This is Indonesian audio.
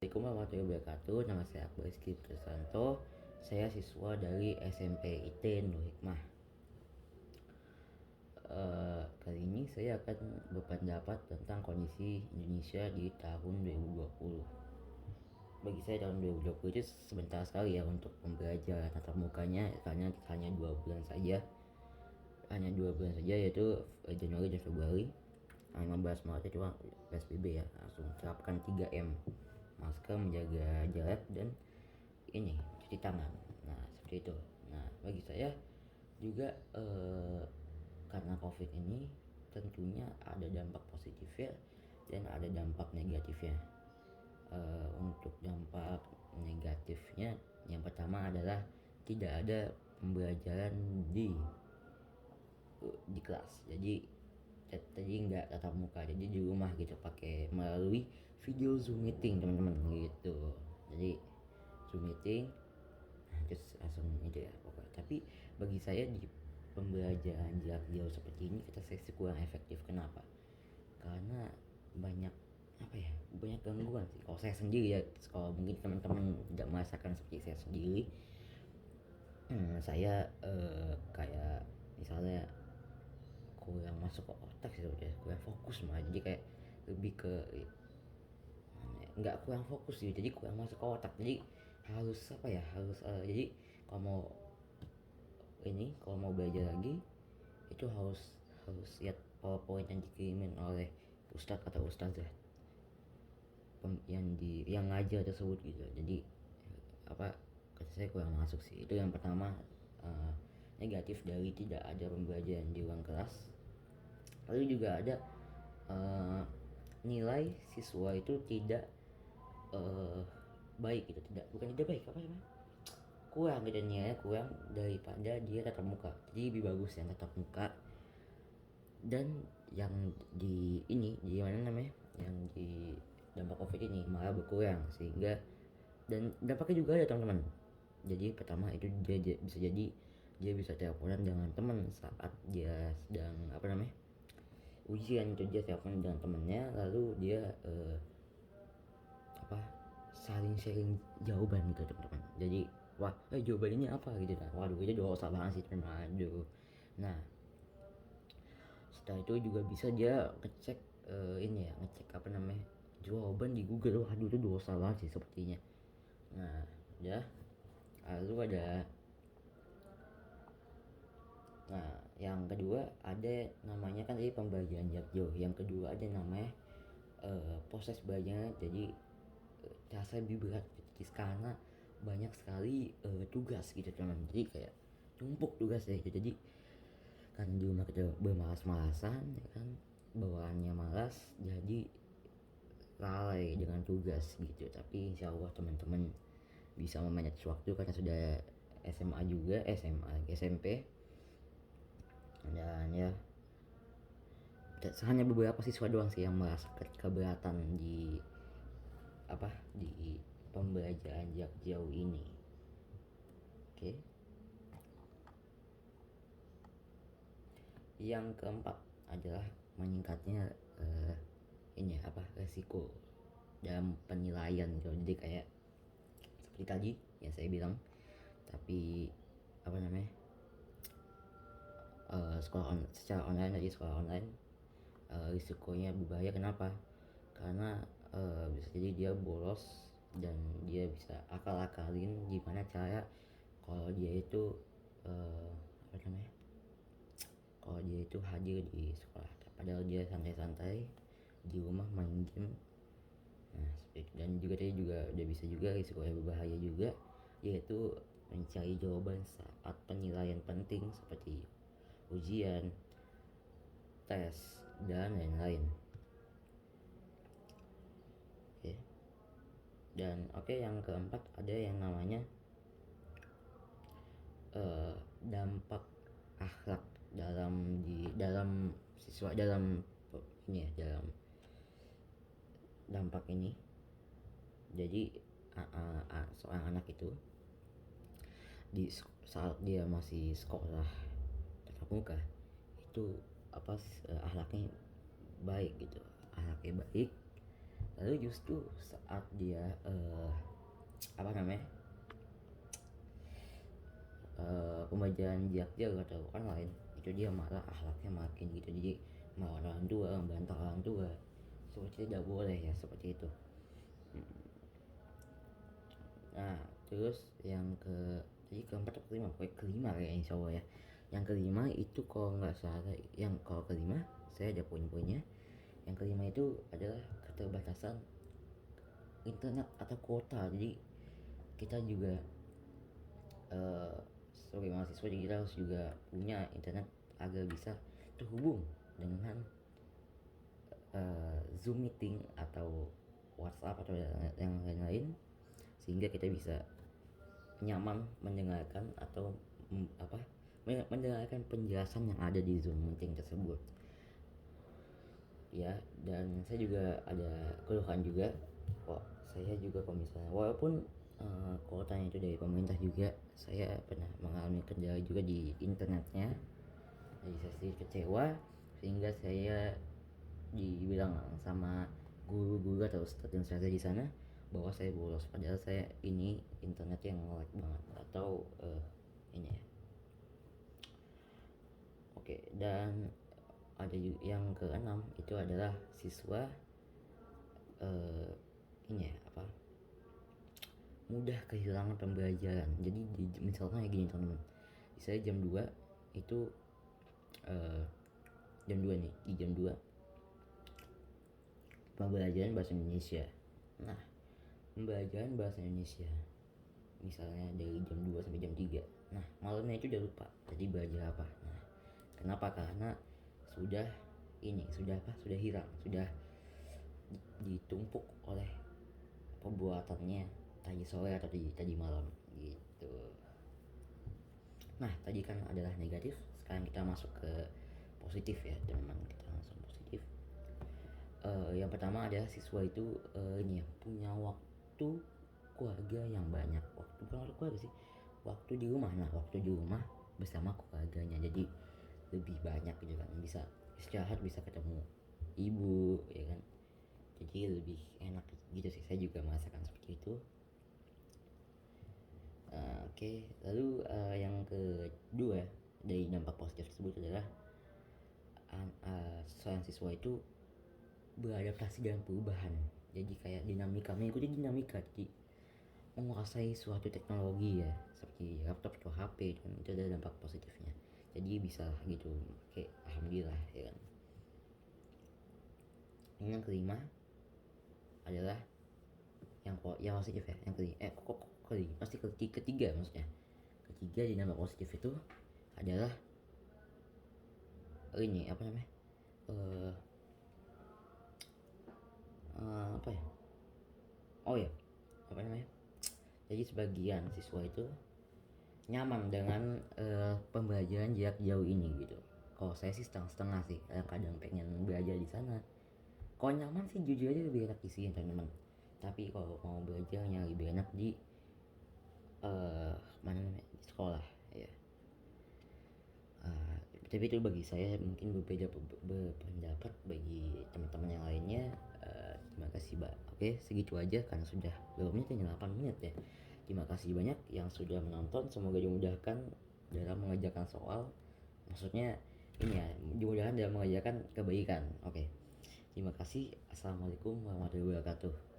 Assalamualaikum warahmatullahi wabarakatuh. Nama saya Akbar Rizky Krisanto. Saya siswa dari SMP IT Nurul Hikmah. Kali ini saya akan berpendapat tentang kondisi Indonesia di tahun 2020. Bagi saya tahun 2020 itu sebentar sekali ya untuk pembelajaran tatap mukanya, karena hanya 2 bulan saja. Yaitu Januari dan Februari. 15 Maret itu PSBB ya, langsung terapkan 3M, masker, menjaga jarak, dan ini cuci tangan. Nah seperti itu. Nah bagi saya juga karena COVID ini tentunya ada dampak positifnya dan ada dampak negatifnya. Untuk dampak negatifnya, yang pertama adalah tidak ada pembelajaran di kelas. Jadi nggak tatap muka, jadi di rumah gitu, pakai melalui video Zoom meeting teman-teman gitu. Jadi Zoom meeting, terus langsung itu ya pokoknya. Tapi bagi saya di pembelajaran jarak jauh seperti ini kita sih kurang efektif. Kenapa? Karena banyak banyak gangguan sih. Kalau saya sendiri ya, kalau mungkin teman-teman tidak merasakan seperti saya sendiri, saya kayak misalnya kurang masuk ke otak sih sebetulnya, kurang fokus malah. Jadi kayak lebih ke nggak kurang fokus sih, jadi kurang masuk ke otak. Jadi harus jadi kalau mau kalau mau belajar lagi itu harus harus lihat PowerPoint yang dikirimin oleh ustadz atau ustazah yang ngajar tersebut gitu. Jadi kata saya kurang masuk sih. Itu yang pertama, negatif dari tidak ada pembelajaran di ruang kelas. Lalu juga ada nilai siswa itu tidak baik gitu, bukan tidak baik, kurang gitu, nilainya kurang daripada dia tatap muka. Jadi lebih bagus yang tatap muka. Dan yang di mana namanya, yang di dampak COVID ini malah berkurang, sehingga dan dampaknya juga ada teman-teman. Jadi pertama itu dia bisa jadi dia bisa teleponan dengan teman saat dia sedang ujian. Itu dia telepon dengan temannya, lalu dia saling sharing jawaban gitu teman-teman. Jadi jawaban ini apa gitu kan. Waduh, itu dosa banget sih teman. Aduh. Nah setelah itu juga bisa dia ngecek jawaban di Google. Waduh, itu dosa banget sih sepertinya. Nah ya, lalu ada yang kedua ada namanya kan tadi pembelajaran jarak jauh. Yang kedua ada namanya proses belajarnya jadi terasa lebih berat gitu, karena banyak sekali tugas gitu teman. Jadi kayak numpuk tugas ya gitu. Jadi kan di rumah kita bermalas-malasan ya kan, bawaannya malas, jadi lalai dengan tugas gitu. Tapi insya Allah teman-teman bisa memanage waktu karena sudah SMA juga, SMP. Dan ya hanya beberapa siswa doang sih yang merasa keberatan di pembelajaran jarak jauh ini. Oke. Yang keempat adalah meningkatnya resiko dalam penilaian gitu. Jadi kayak seperti tadi yang saya bilang, tapi secara online tadi, sekolah online risikonya berbahaya. Kenapa? Karena bisa jadi dia bolos dan dia bisa akal-akalin gimana cara kalau dia itu kalau dia itu hadir di sekolah, padahal dia santai-santai di rumah main game. Nah, dan juga tadi juga udah bisa juga risiko yang berbahaya juga, yaitu mencari jawaban saat penilaian penting seperti ujian, tes, dan lain-lain. Oke. Dan yang keempat ada yang namanya dampak akhlak dalam siswa, dalam dampak ini. Jadi seorang anak itu saat dia masih sekolah tatap muka itu akhlaknya baik gitu, akhlaknya baik, Lalu justru saat dia apa namanya pembelajaran jarak jauh atau online, itu dia malah akhlaknya makin gitu, jadi melawan orang tua, membantah orang tua, seperti itu tidak boleh ya, seperti itu. Nah, terus yang jadi keempat atau kelima, pokoknya kelima kayak insya Allah ya. Yang kelima itu kalau nggak salah, kalau kelima saya ada poin-poinnya. Yang kelima itu adalah keterbatasan internet atau kuota. Jadi kita juga eh, sebagai mahasiswa, jadi kita harus juga punya internet agar bisa terhubung dengan Zoom meeting atau WhatsApp atau yang lain-lain, sehingga kita bisa nyaman mendengarkan atau mendengarkan penjelasan yang ada di Zoom meeting tersebut ya. Dan saya juga ada keluhan juga kok, saya juga kalau misalnya walaupun kuotanya itu dari pemerintah juga, saya pernah mengalami kendala juga di internetnya. Jadi saya sedikit kecewa, sehingga saya dibilang sama guru-guru atau ustadz yang saya di sana bahwa saya bolos, padahal saya ini internet yang lag banget atau ini ya. Oke, dan ada juga yang keenam, itu adalah siswa ini ya apa, mudah kehilangan pembelajaran. Jadi misalnya kayak gini teman-teman, saya jam 2 itu jam 2 nih, di jam 2 pembelajaran bahasa Indonesia. Nah, pembelajaran bahasa Indonesia misalnya dari jam 2 sampai jam 3. Nah, malamnya itu udah lupa tadi belajar apa. Nah, kenapa? Karena sudah sudah hilang, sudah ditumpuk oleh pembuatannya tadi sore atau tadi malam gitu. Nah, tadi kan adalah negatif, sekarang kita masuk ke positif ya teman-teman. Kita langsung positif. Yang pertama adalah siswa itu ini ya, punya waktu keluarga yang banyak. Bukan waktu keluarga sih, waktu di rumah. Nah, waktu di rumah bersama keluarganya, jadi lebih banyak gitu kan, bisa istirahat, bisa ketemu ibu ya kan, jadi lebih enak gitu sih. Saya juga merasakan seperti itu. Oke. Lalu yang kedua dari dampak positif tersebut adalah seorang siswa itu beradaptasi dengan perubahan. Jadi kayak dinamika, mengikuti dinamika, jadi menguasai suatu teknologi ya, seperti laptop atau HP, dan itu ada dampak positifnya. Jadi bisa gitu, oke, alhamdulillah ya kan. Yang kelima adalah yang positif ya, yang kelima pasti ketiga maksudnya. Ketiga di dampak positif itu adalah ini apa namanya, apa ya, oh ya, apa namanya, jadi sebagian siswa itu nyaman dengan pembelajaran jarak jauh ini gitu. Kalau saya sih setengah-setengah sih, kadang pengen belajar di sana. Kalau nyaman sih jujur aja lebih enak di sini teman-teman, tapi kalau mau belajarnya lebih enak di mana namanya, di sekolah ya. Tapi itu bagi saya mungkin berbeda berpendapat bagi teman-teman yang lainnya. Terima kasih Mbak. Oke, segitu aja karena sudah berapa menit ya, 8 menit ya. Terima kasih banyak yang sudah menonton, semoga dimudahkan dalam mengerjakan soal, maksudnya ini ya, dimudahkan dalam mengerjakan kebaikan. Oke, terima kasih. Assalamualaikum warahmatullahi wabarakatuh.